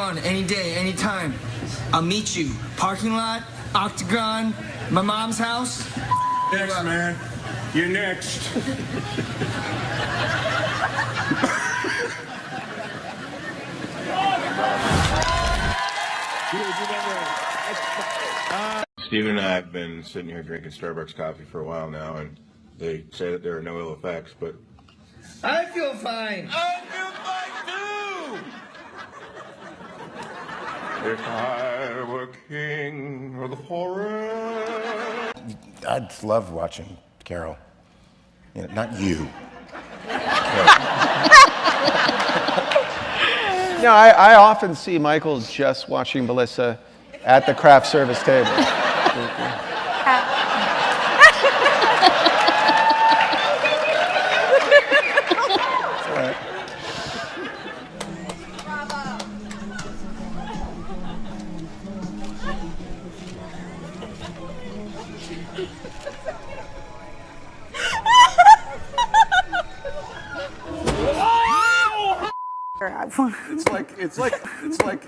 fun, any day, anytime. I'll meet you. Parking lot, Octagon, my mom's house. Next, man. You're next. Steve and I have been sitting here drinking Starbucks coffee for a while now, and they say that there are no ill effects, but I feel fine. I feel fine too! If I were king of the forest. I'd love watching Carol. You know, not you. No, I often see Michael just watching Melissa at the craft service table.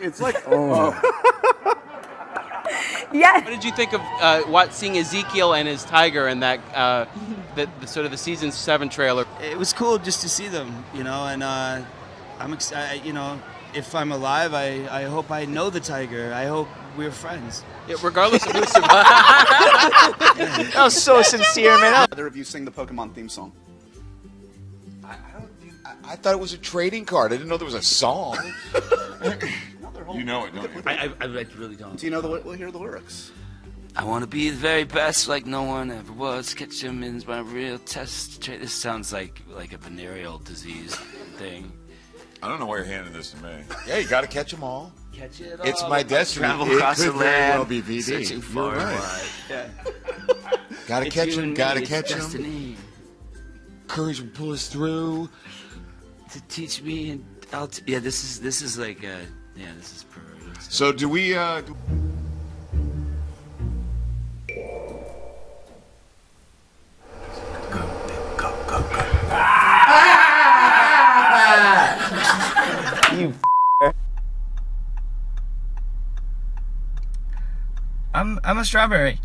It's like. Oh. Yeah. What did you think of seeing Ezekiel and his tiger in that the sort of the season 7 trailer? It was cool just to see them, you know, and I'm excited. You know, if I'm alive, I hope I know the tiger. I hope we're friends. Yeah, regardless of who survives. That was so sincere, man. Either of you sing the Pokemon theme song? I thought it was a trading card. I didn't know there was a song. You know it, don't you? I really don't. Do you know we'll hear the lyrics? I want to be the very best, like no one ever was. Catch him in my real test. This sounds like a venereal disease thing. I don't know why you're handing this to me. Yeah, you got to catch them all. Catch it all. It's my destiny. Travel It across could the very land. well be VD. Searching You're far and right. wide. Yeah. Gotta It's catch you them. and Gotta me, catch it's them. destiny. Courage will pull us through. To teach me, and yeah, this is like this is perverted. So do we? You I'm a strawberry.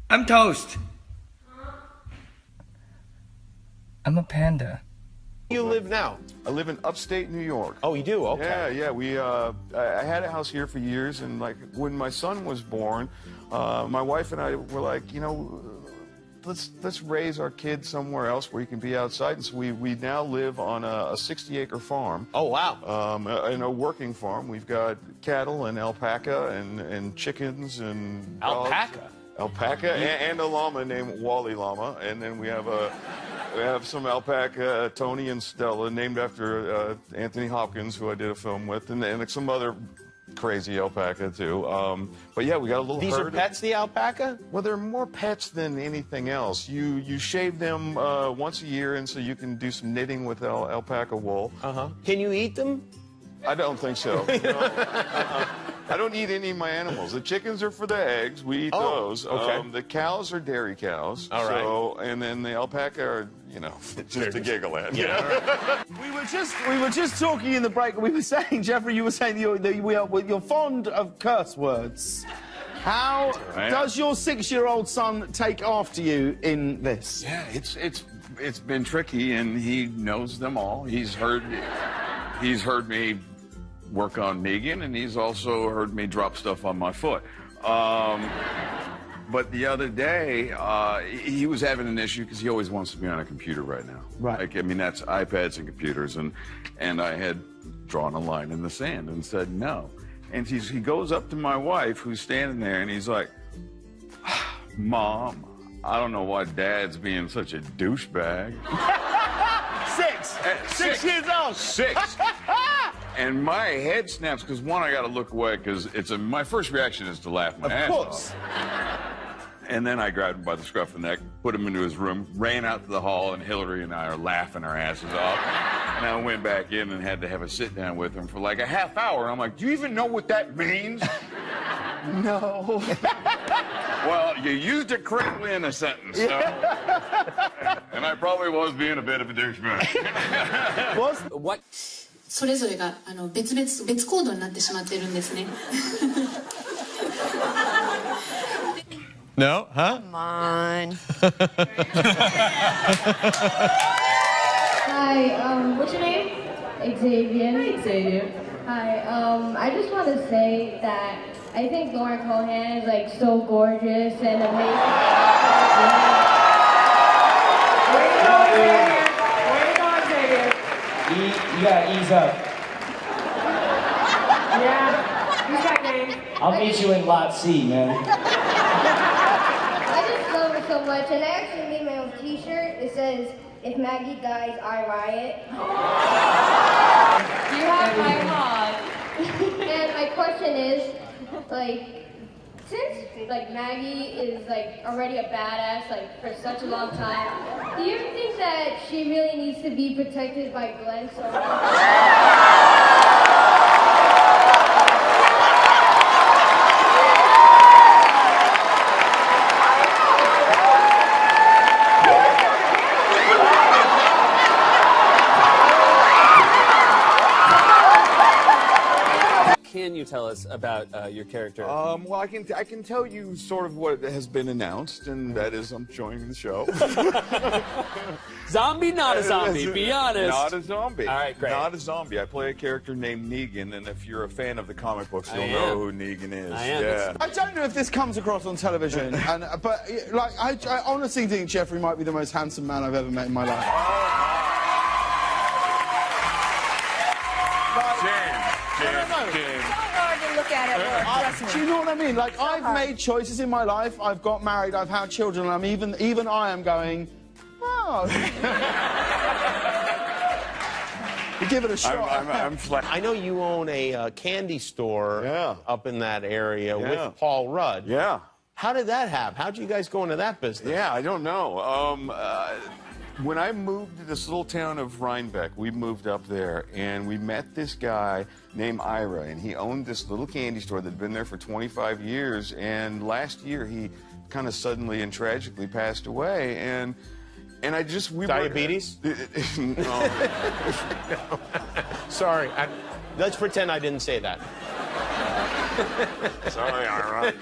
I'm toast. I'm a panda. You live now? I live in upstate New York. Oh, you do? Okay. Yeah. We I had a house here for years, and like when my son was born, my wife and I were like, you know, let's raise our kids somewhere else where he can be outside. And so we now live on a 60-acre farm. Oh, wow. In a working farm. We've got cattle and alpaca and chickens and dogs. Alpaca and a llama named Wally Llama, and then we have some alpaca, Tony and Stella, named after Anthony Hopkins, who I did a film with, and some other crazy alpaca too. But yeah, we got a little These herd. are pets, the alpaca? Well, they're more pets than anything else. You shave them once a year, and so you can do some knitting with alpaca wool. Can you eat them? I don't think so. No. I don't eat any of my animals. The chickens are for the eggs. We eat those. Okay. The cows are dairy cows. All right. So, and then the alpaca are, you know, just to giggle at. Yeah. We were just talking in the break. We were saying, Jeffrey, you were saying you're fond of curse words. How does your 6-year-old son take after you in this? Yeah, it's been tricky, and he knows them all. He's heard me work on Negan, and he's also heard me drop stuff on my foot. But the other day, he was having an issue because he always wants to be on a computer right now. Right. Like, I mean, that's iPads and computers, and I had drawn a line in the sand and said no. And he goes up to my wife, who's standing there, and he's like, "Mom, I don't know why Dad's being such a douchebag." 6 years old. 6. And my head snaps because, one, I got to look away because my first reaction is to laugh my ass off. And then I grabbed him by the scruff of the neck, put him into his room, ran out to the hall, and Hillary and I are laughing our asses off. And I went back in and had to have a sit down with him for like a half hour. And I'm like, "Do you even know what that means?" No. Well, you used it correctly in a sentence. So. And I probably was being a bit of a douchebag. What それぞれが別行動になってしまっているんですね。No? Huh? Come on. Hi, what's your name? Xavier. Hi, Xavier. Hi, I just want to say that I think Lauren Cohan is like so gorgeous and amazing. Where you going, Xavier? Where you going, Xavier? You gotta ease up. Yeah, who's that name? I'll meet you in Lot C, man. I just love her so much, and I actually made my own T-shirt. It says, "If Maggie dies, I riot." You have my heart. And my question is, like, since like Maggie is like already a badass like for such a long time, do you think that she really needs to be protected by Glenn so much? Can you tell us about your character? Well, I can tell you sort of what has been announced, and that is I'm joining the show. Zombie, not a zombie. Be honest. Not a zombie. All right, great. Not a zombie. I play a character named Negan, and if you're a fan of the comic books, you'll know who Negan is. I am. Yeah. I don't know if this comes across on television, but like I honestly think Jeffrey might be the most handsome man I've ever met in my life. James. Look at it. Do you know what I mean? Like, I've made choices in my life. I've got married. I've had children. And even I am going, oh. Give it a shot. I'm flat. I know you own a candy store up in that area with Paul Rudd. Yeah. How did that happen? How'd you guys go into that business? Yeah, I don't know. When I moved to this little town of Rhinebeck, we moved up there, and we met this guy named Ira, and he owned this little candy store that had been there for 25 years, and last year he kind of suddenly and tragically passed away, and I just... Diabetes? No. Sorry. Let's pretend I didn't say that. Sorry, Ira.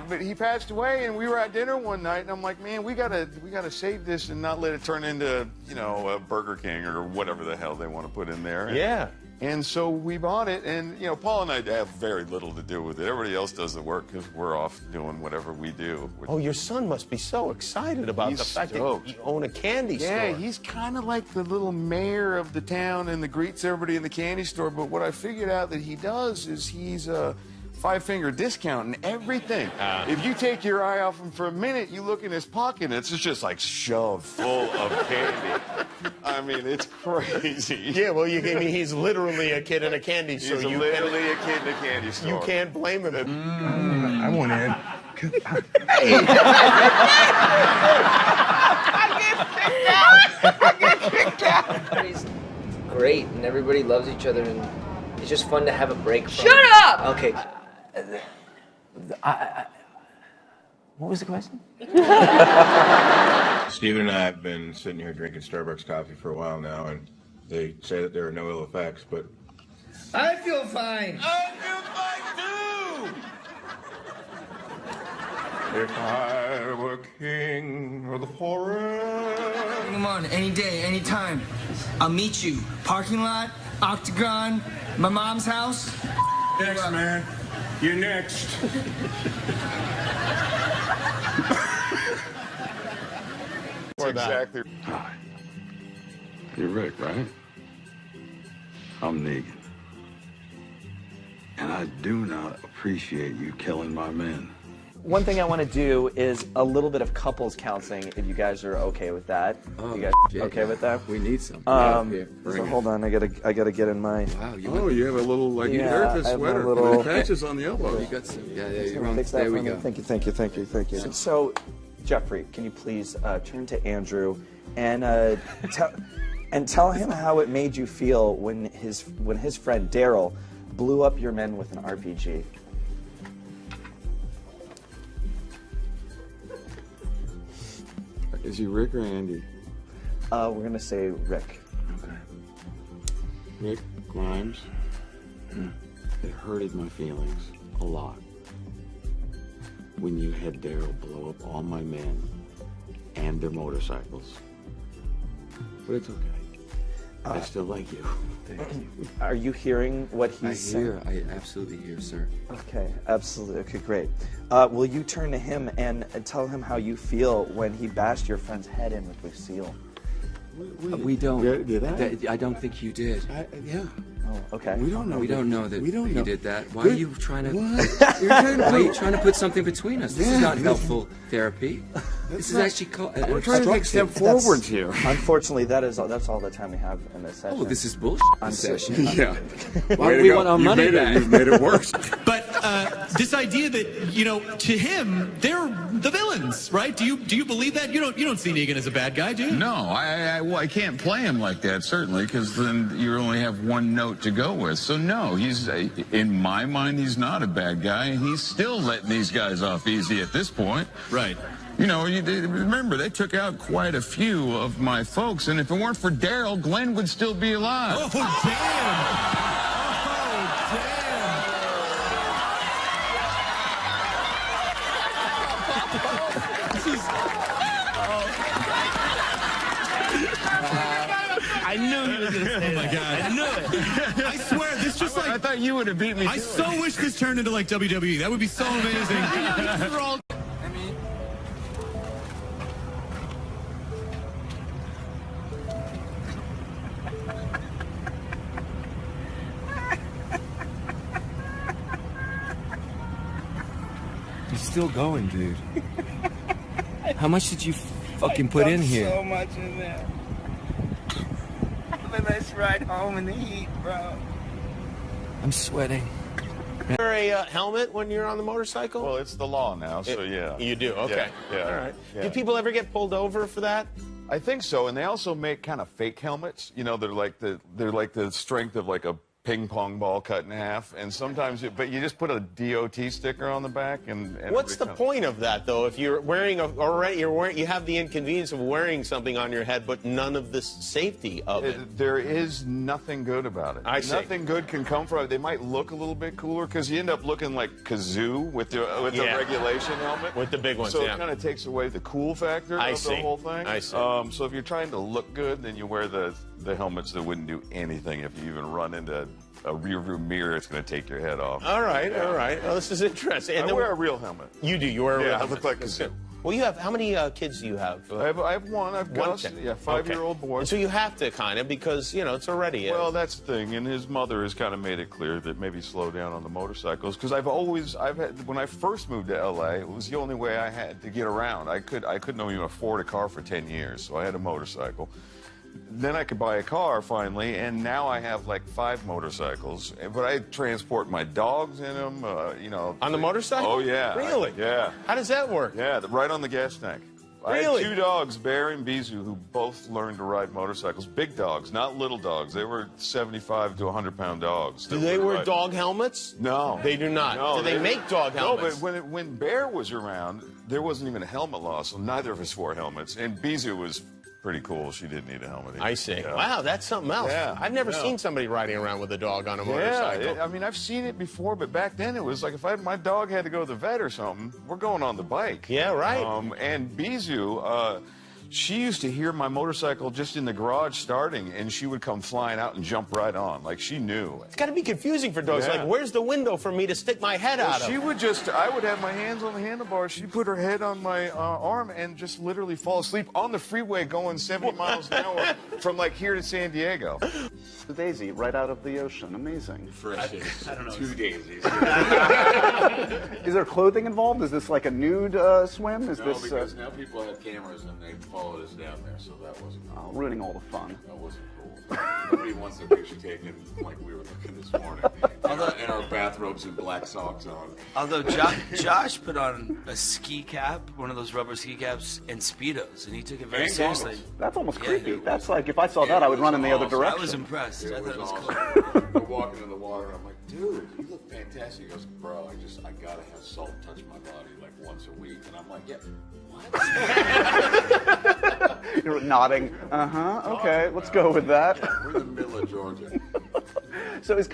But he passed away, and we were at dinner one night, and I'm like, man, we gotta save this and not let it turn into, you know, a Burger King or whatever the hell they want to put in there. Yeah. And so we bought it, and you know, Paul and I have very little to do with it. Everybody else does the work because we're off doing whatever we do. Oh, your son must be so excited about the fact that you own a candy store. Yeah, he's kind of like the little mayor of the town and greets everybody in the candy store. But what I figured out that he does is he's a five-finger discount and everything. If you take your eye off him for a minute, you look in his pocket, and it's just like shoved full of candy. I mean, it's crazy. Yeah, well, I mean, he's literally a kid in a candy store. He's literally a kid in a candy store. You can't blame him. I want in. I get kicked out. Everybody's great, and everybody loves each other, and it's just fun to have a break from... Shut up! Okay. What was the question? Steven and I have been sitting here drinking Starbucks coffee for a while now, and they say that there are no ill effects, but... I feel fine. I feel fine, too! If I were king of the forest... Come on, any day, any time. I'll meet you. Parking lot, Octagon, my mom's house. Next, man. You're next. Exactly. Hi. You're Rick, right? I'm Negan. And I do not appreciate you killing my men. One thing I want to do is a little bit of couples counseling, if you guys are okay with that. You guys okay with that? We need some. So hold on, I gotta get in my. Wow, you have a little like therapist sweater with patches on the elbow. You got some. You're on. There we go. Thank you. So, Jeffrey, can you please turn to Andrew and tell him how it made you feel when his friend Daryl blew up your men with an RPG. Is he Rick or Andy? We're gonna say Rick. Rick Grimes, it hurted my feelings a lot when you had Daryl blow up all my men and their motorcycles. But it's okay. I still like you. Thank you. Are you hearing what he's saying? I absolutely hear, sir. Okay, absolutely. Okay, great. Will you turn to him and tell him how you feel when he bashed your friend's head in with Lucille? We don't. Did I? I don't think you did. Yeah. Oh, okay. We don't know. We don't know that you did that. Why Good. are you trying to? What? Why are you trying to put something between us? This is not helpful therapy. This is actually called. We're trying to take step forwards here. Unfortunately, that's all the time we have in this session. Oh, this is bullshit. Session. Yeah. Why we want our money back. You've made it worse. But this idea that, you know, to him, they're the villains, right? Do you believe that? You don't see Negan as a bad guy, do you? No, I can't play him like that, certainly, because then you only have one note to go with. So no, he's in my mind, he's not a bad guy, and he's still letting these guys off easy at this point. Right. You know, remember, they took out quite a few of my folks, and if it weren't for Daryl, Glenn would still be alive. Oh, damn! I knew he was going to say Oh my that. God. I knew it. I swear, this just like... I thought you would have beat me. I so wish this turned into like WWE. That would be so amazing. These are all... You're still going, dude. How much did you fucking put in here? So much in there. A nice ride home in the heat, bro. I'm sweating. Wear a helmet when you're on the motorcycle? Well, it's the law now, so yeah. You do? Okay. Yeah. All right. Yeah. Do people ever get pulled over for that? I think so, and they also make kind of fake helmets. You know, they're like the strength of like a ping pong ball cut in half, and sometimes, but you just put a DOT sticker on the back, and What's the point of that, though? If you're wearing you have the inconvenience of wearing something on your head, but none of the safety of it. There is nothing good about it. I see. Nothing good can come from it. They might look a little bit cooler because you end up looking like Kazoo with the regulation helmet. With the big ones, so yeah. it kind of takes away the cool factor of the whole thing. I see. So if you're trying to look good, then you wear the helmets that wouldn't do anything. If you even run into a rear view mirror, it's going to take your head off. All right, all right. Well, this is interesting. And I wear a real helmet. You do. You wear a real Yeah, I helmet. look like Kazoo. Well, you have how many kids do you have? I have one. I've got a 5-year-old boy. And so you have to kind of because it's already. Well, that's the thing, and his mother has kind of made it clear that maybe slow down on the motorcycles because I've had when I first moved to LA, it was the only way I had to get around. I couldn't even afford a car for 10 years, so I had a motorcycle. Then I could buy a car finally, and now I have like 5 motorcycles. But I transport my dogs in them, On the motorcycle? Oh yeah. Really? Yeah. How does that work? Yeah, right on the gas tank. Really? I had 2 dogs, Bear and Bizu, who both learned to ride motorcycles. Big dogs, not little dogs. They were 75 to 100-pound dogs. Do they wear dog helmets? No. They do not. No, do they make dog helmets? No, but when Bear was around, there wasn't even a helmet law, so neither of us wore helmets. And Bizu was pretty cool. She didn't need a helmet either. I see. Yeah. Wow, that's something else. Yeah. I've never seen somebody riding around with a dog on a motorcycle. Yeah, I mean, I've seen it before, but back then it was like if my dog had to go to the vet or something, we're going on the bike. Yeah, right. And Bizu, she used to hear my motorcycle just in the garage starting, and she would come flying out and jump right on. Like, she knew. It's got to be confusing for dogs. Yeah. Like, where's the window for me to stick my head out of? She would I would have my hands on the handlebars. She'd put her head on my arm and just literally fall asleep on the freeway going 70 miles an hour from like here to San Diego. The daisy right out of the ocean. Amazing. I don't know. 2 daisies. Is there clothing involved? Is this like a nude swim? Is No, this because now people have cameras and they followed us down there, so that wasn't cool. ruining all the fun? That wasn't cool. Nobody wants a picture taken like we were looking this morning. In our bathrobes and black socks on. Although Josh put on a ski cap, one of those rubber ski caps, and Speedos, and he took it very seriously. That's almost creepy. That's like if I saw that, I would run in the other direction. I was impressed. I thought it was cool. We're walking in the water, and I'm like, dude, you look fantastic. He goes, bro, I gotta have salt touch my body like once a week. And I'm like, yeah, what? You're nodding. Okay, let's go with that. We're in the middle of Georgia. So is